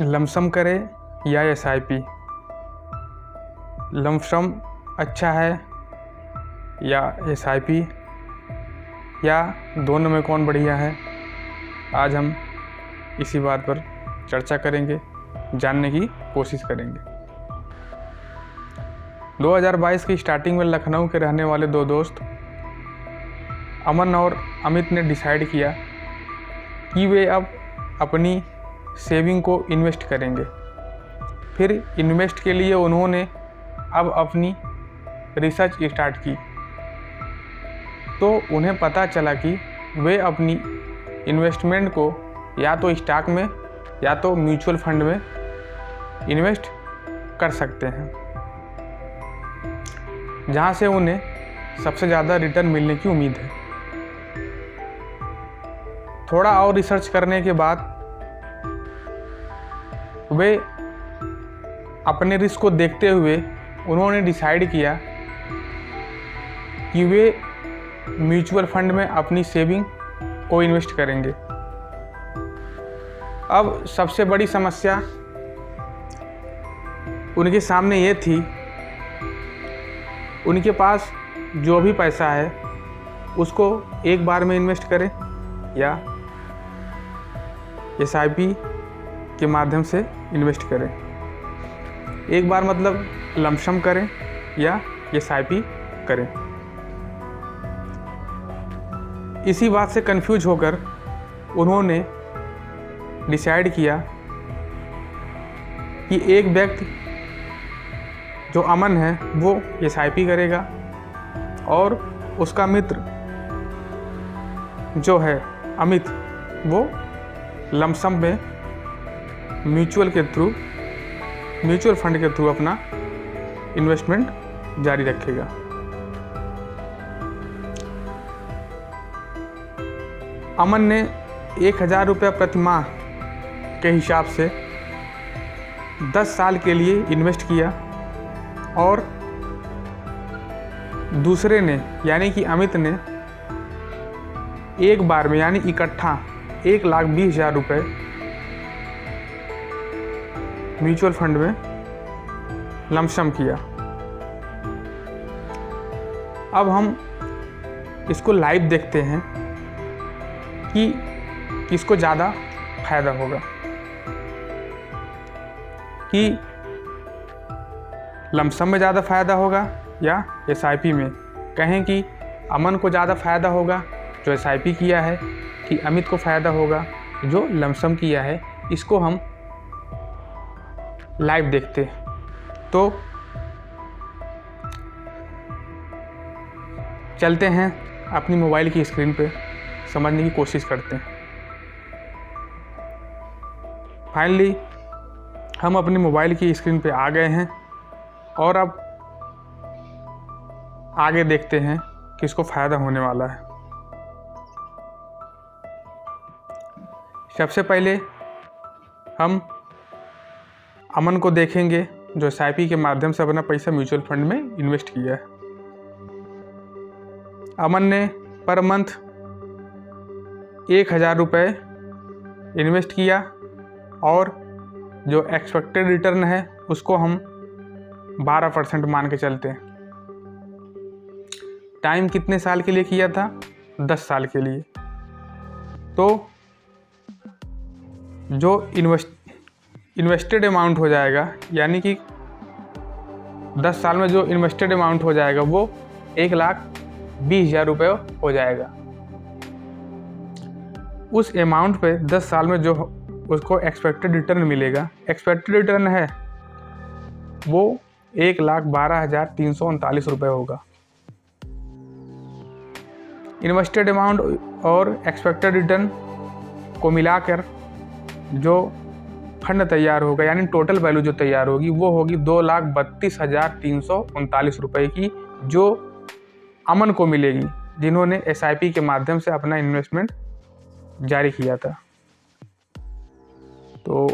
Lump sum करें या SIP? Lump sum अच्छा है या एसआईपी, या दोनों में कौन बढ़िया है? आज हम इसी बात पर चर्चा करेंगे, जानने की कोशिश करेंगे। 2022 की स्टार्टिंग में लखनऊ के रहने वाले दो दोस्त अमन और अमित ने डिसाइड किया कि वे अब अपनी सेविंग को इन्वेस्ट करेंगे। फिर इन्वेस्ट के लिए उन्होंने अब अपनी रिसर्च स्टार्ट की, तो उन्हें पता चला कि वे अपनी इन्वेस्टमेंट को या तो स्टॉक में या तो म्यूचुअल फंड में इन्वेस्ट कर सकते हैं, जहां से उन्हें सबसे ज़्यादा रिटर्न मिलने की उम्मीद है। थोड़ा और रिसर्च करने के बाद वे अपने रिस्क को देखते हुए उन्होंने डिसाइड किया कि वे म्यूचुअल फंड में अपनी सेविंग को इन्वेस्ट करेंगे। अब सबसे बड़ी समस्या उनके सामने ये थी, उनके पास जो भी पैसा है उसको एक बार में इन्वेस्ट करें या एसआईपी के माध्यम से इन्वेस्ट करें। एक बार मतलब लमसम करें या एसआईपी करें। इसी बात से कंफ्यूज होकर उन्होंने डिसाइड किया कि एक व्यक्ति जो अमन है वो एसआईपी करेगा और उसका मित्र जो है अमित वो लमसम में म्यूचुअल फंड के थ्रू अपना इन्वेस्टमेंट जारी रखेगा। अमन ने 1000 रुपये प्रति माह के हिसाब से 10 साल के लिए इन्वेस्ट किया और दूसरे ने यानी कि अमित ने एक बार में यानी इकट्ठा 1,20,000 रुपये म्यूचुअल फंड में लमसम किया। अब हम इसको लाइव देखते हैं कि किसको ज़्यादा फायदा होगा, कि लमसम में ज़्यादा फायदा होगा या एसआईपी में। कहें कि अमन को ज़्यादा फायदा होगा जो एसआईपी किया है, कि अमित को फ़ायदा होगा जो लमसम किया है। इसको हम लाइव देखते हैं। तो चलते हैं अपनी मोबाइल की स्क्रीन पे, समझने की कोशिश करते हैं। फाइनली हम अपनी मोबाइल की स्क्रीन पे आ गए हैं और अब आगे देखते हैं किसको फ़ायदा होने वाला है। सबसे पहले हम अमन को देखेंगे जो एसआईपी के माध्यम से अपना पैसा म्यूचुअल फंड में इन्वेस्ट किया है। अमन ने पर मंथ 1000 रुपये इन्वेस्ट किया और जो एक्सपेक्टेड रिटर्न है उसको हम 12% मान के चलते हैं। टाइम कितने साल के लिए किया था? 10 साल के लिए। तो जो इन्वेस्टेड अमाउंट हो जाएगा, यानी कि 10 साल में जो इन्वेस्टेड अमाउंट हो जाएगा वो 1,20,000 रुपये हो जाएगा। उस अमाउंट पे 10 साल में जो उसको एक्सपेक्टेड रिटर्न मिलेगा, एक्सपेक्टेड रिटर्न है वो 1,12,339 रुपये होगा। इन्वेस्टेड अमाउंट और एक्सपेक्टेड रिटर्न को मिलाकर जो फंड तैयार होगा, यानी टोटल वैल्यू जो तैयार होगी वो होगी 2,32,339 रुपये की, जो अमन को मिलेगी जिन्होंने एसआईपी के माध्यम से अपना इन्वेस्टमेंट जारी किया था। तो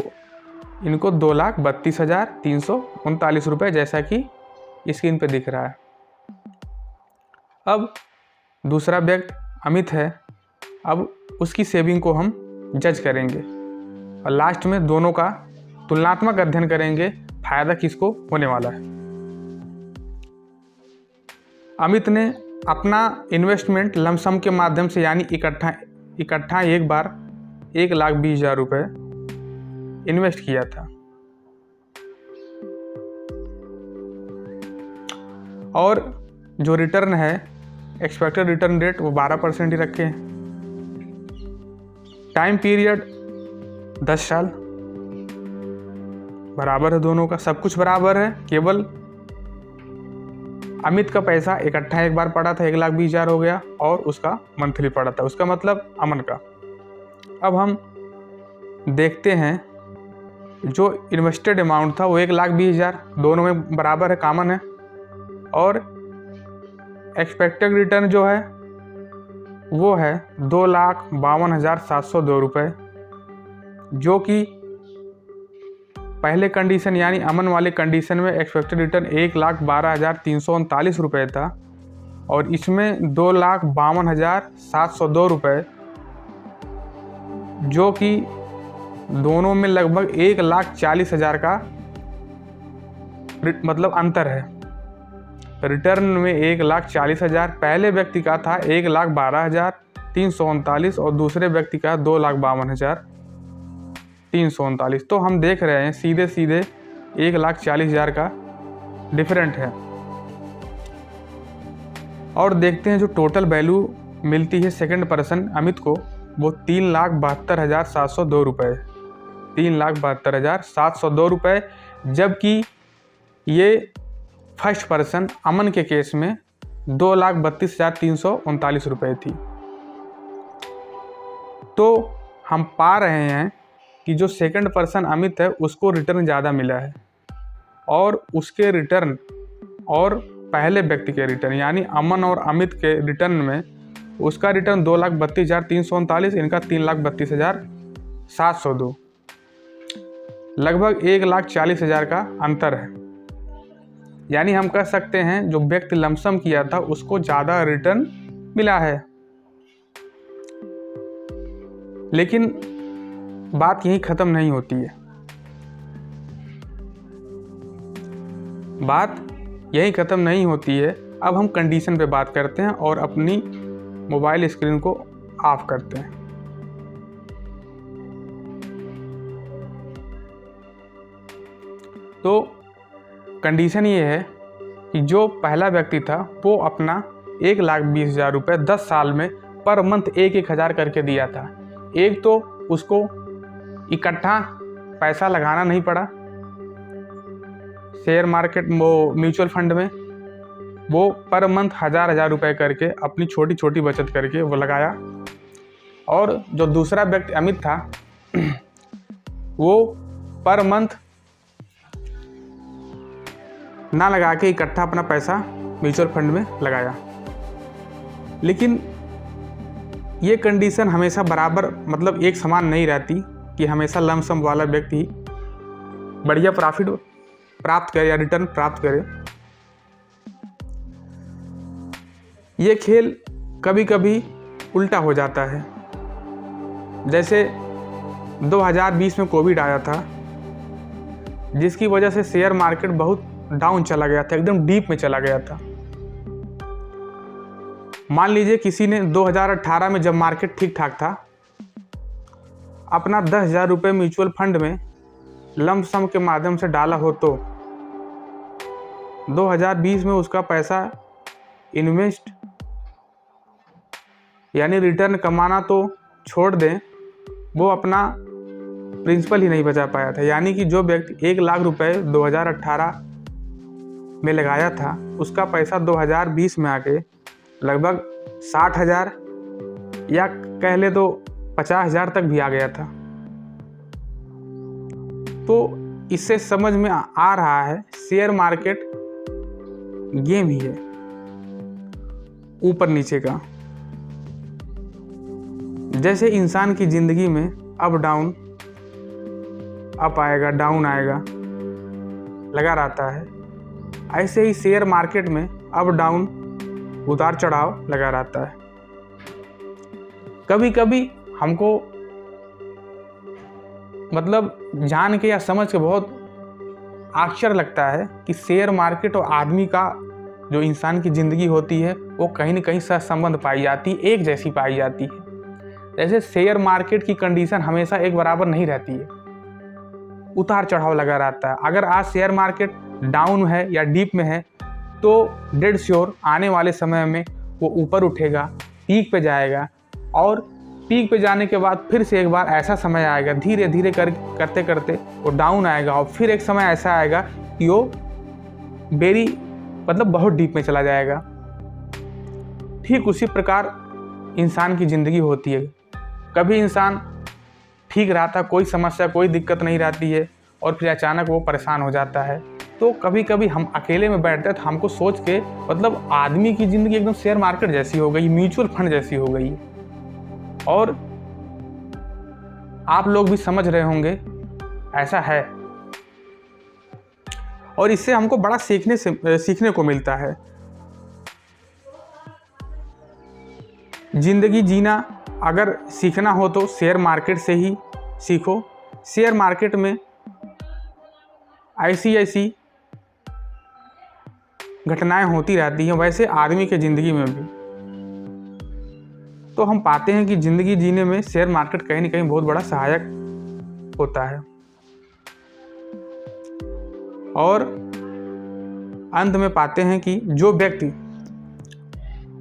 इनको 2,32,339 रुपये जैसा कि स्क्रीन पे दिख रहा है। अब दूसरा व्यक्ति अमित है, अब उसकी सेविंग को हम जज करेंगे और लास्ट में दोनों का तुलनात्मक अध्ययन करेंगे फायदा किसको होने वाला है। अमित ने अपना इन्वेस्टमेंट लमसम के माध्यम से यानी इकट्ठा एक बार 1,20,000 रुपये इन्वेस्ट किया था और जो रिटर्न है एक्सपेक्टेड रिटर्न रेट वो 12% ही रखे हैं। टाइम पीरियड 10 साल बराबर है, दोनों का सब कुछ बराबर है। केवल अमित का पैसा इकट्ठा एक बार पड़ा था 1,20,000 हो गया और उसका मंथली पड़ा था, उसका मतलब अमन का। अब हम देखते हैं जो इन्वेस्टेड अमाउंट था वो 1,20,000 दोनों में बराबर है, कॉमन है। और एक्सपेक्टेड रिटर्न जो है वो है 2,52,702 रुपये, जो कि पहले कंडीशन यानी अमन वाले कंडीशन में एक्सपेक्टेड रिटर्न 1,12,339 रुपये था और इसमें 2,52,702 रुपये, जो कि दोनों में लगभग 1,40,000 का मतलब अंतर है। रिटर्न में 1,40,000 पहले व्यक्ति का था 1,12,339 और दूसरे व्यक्ति का 2,52,339। तो हम देख रहे हैं सीधे 1,40,000 का डिफरेंट है। और देखते हैं जो टोटल वैल्यू मिलती है सेकंड पर्सन अमित को वो 3,72,702 रुपये, 3,72,702 रुपये, जबकि ये फर्स्ट पर्सन अमन के केस में 2,32,339 रुपये थी। तो हम पा रहे हैं कि जो सेकंड पर्सन अमित है उसको रिटर्न ज़्यादा मिला है और उसके रिटर्न और पहले व्यक्ति के रिटर्न यानी अमन और अमित के रिटर्न में उसका रिटर्न 2,32,339, इनका 3,32,702, लगभग 1,40,000 का अंतर है। यानी हम कह सकते हैं जो व्यक्ति लमसम किया था उसको ज़्यादा रिटर्न मिला है। लेकिन बात यहीं ख़त्म नहीं होती है, बात यहीं ख़त्म नहीं होती है। अब हम कंडीशन पे बात करते हैं और अपनी मोबाइल स्क्रीन को ऑफ करते हैं। तो कंडीशन ये है कि जो पहला व्यक्ति था वो अपना 1,20,000 रुपये 10 साल में पर मंथ 1,000 करके दिया था। एक तो उसको इकट्ठा पैसा लगाना नहीं पड़ा शेयर मार्केट वो म्यूचुअल फंड में, वो पर मंथ 1,000 रुपये करके अपनी छोटी छोटी बचत करके वो लगाया। और जो दूसरा व्यक्ति अमित था वो पर मंथ ना लगा के इकट्ठा अपना पैसा म्यूचुअल फंड में लगाया। लेकिन ये कंडीशन हमेशा बराबर मतलब एक समान नहीं रहती कि हमेशा लमसम वाला व्यक्ति बढ़िया प्रॉफिट प्राप्त करे या रिटर्न प्राप्त करे। ये खेल कभी कभी उल्टा हो जाता है। जैसे 2020 में कोविड आया था जिसकी वजह से शेयर मार्केट बहुत डाउन चला गया था, एकदम डीप में चला गया था। मान लीजिए किसी ने 2018 में जब मार्केट ठीक ठाक था अपना 10,000 रुपये म्यूचुअल फंड में लमसम के माध्यम से डाला हो तो 2020 में उसका पैसा इन्वेस्ट यानी रिटर्न कमाना तो छोड़ दें, वो अपना प्रिंसिपल ही नहीं बचा पाया था। यानी कि जो व्यक्ति 1,00,000 रुपये 2018 में लगाया था उसका पैसा 2020 में आके लगभग 60,000 या कह ले तो 50,000 तक भी आ गया था। तो इससे समझ में आ रहा है शेयर मार्केट गेम ही है ऊपर नीचे का। जैसे इंसान की जिंदगी में अप डाउन, अप आएगा डाउन आएगा लगा रहता है, ऐसे ही शेयर मार्केट में अप डाउन उतार चढ़ाव लगा रहता है। कभी कभी हमको मतलब जान के या समझ के बहुत आश्चर्य लगता है कि शेयर मार्केट और आदमी का जो इंसान की ज़िंदगी होती है वो कहीं ना कहीं सहसंबंध पाई जाती है, एक जैसी पाई जाती है। जैसे शेयर मार्केट की कंडीशन हमेशा एक बराबर नहीं रहती है, उतार चढ़ाव लगा रहता है। अगर आज शेयर मार्केट डाउन है या डीप में है तो डेड श्योर आने वाले समय में वो ऊपर उठेगा, पीक पे जाएगा, और पीक पे जाने के बाद फिर से एक बार ऐसा समय आएगा, धीरे धीरे करते करते वो डाउन आएगा, और फिर एक समय ऐसा आएगा कि वो बहुत डीप में चला जाएगा। ठीक उसी प्रकार इंसान की ज़िंदगी होती है। कभी इंसान ठीक रहता, कोई समस्या कोई दिक्कत नहीं रहती है, और फिर अचानक वो परेशान हो जाता है। तो कभी कभी हम अकेले में बैठते हैं तो हमको सोच के आदमी की ज़िंदगी एकदम शेयर मार्केट जैसी हो गई, म्यूचुअल फंड जैसी हो गई। और आप लोग भी समझ रहे होंगे ऐसा है, और इससे हमको बड़ा सीखने को मिलता है। जिंदगी जीना अगर सीखना हो तो शेयर मार्केट से ही सीखो। शेयर मार्केट में ऐसी घटनाएं होती रहती हैं, वैसे आदमी के ज़िंदगी में भी। तो हम पाते हैं कि ज़िंदगी जीने में शेयर मार्केट कहीं ना कहीं बहुत बड़ा सहायक होता है। और अंत में पाते हैं कि जो व्यक्ति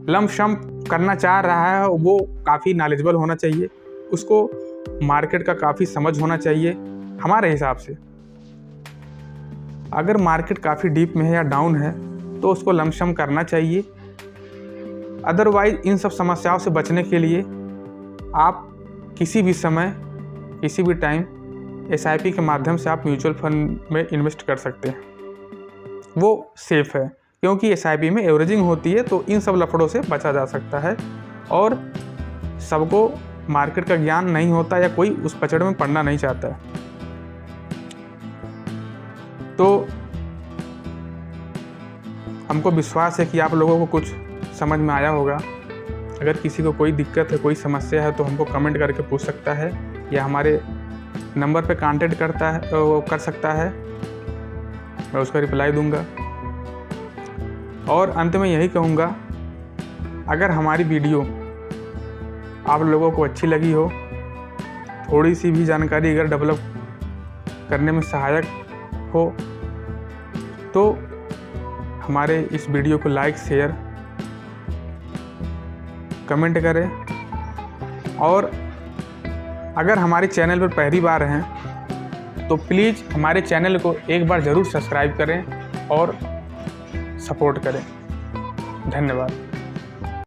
लंप सम करना चाह रहा है वो काफ़ी नॉलेजेबल होना चाहिए, उसको मार्केट का काफ़ी समझ होना चाहिए। हमारे हिसाब से अगर मार्केट काफ़ी डीप में है या डाउन है तो उसको लंप सम करना चाहिए। अदरवाइज इन सब समस्याओं से बचने के लिए आप किसी भी समय किसी भी टाइम SIP के माध्यम से आप म्यूचुअल फंड में इन्वेस्ट कर सकते हैं। वो सेफ़ है क्योंकि SIP में एवरेजिंग होती है, तो इन सब लफड़ों से बचा जा सकता है। और सबको मार्केट का ज्ञान नहीं होता या कोई उस पचड़ में पड़ना नहीं चाहता है। तो हमको विश्वास है कि आप लोगों को कुछ समझ में आया होगा। अगर किसी को कोई दिक्कत है, कोई समस्या है तो हमको कमेंट करके पूछ सकता है या हमारे नंबर पे कांटेक्ट कर सकता है, मैं उसका रिप्लाई दूंगा। और अंत में यही कहूँगा, अगर हमारी वीडियो आप लोगों को अच्छी लगी हो, थोड़ी सी भी जानकारी अगर डेवलप करने में सहायक हो, तो हमारे इस वीडियो को लाइक शेयर कमेंट करें। और अगर हमारे चैनल पर पहली बार हैं तो प्लीज़ हमारे चैनल को एक बार ज़रूर सब्सक्राइब करें और सपोर्ट करें। धन्यवाद।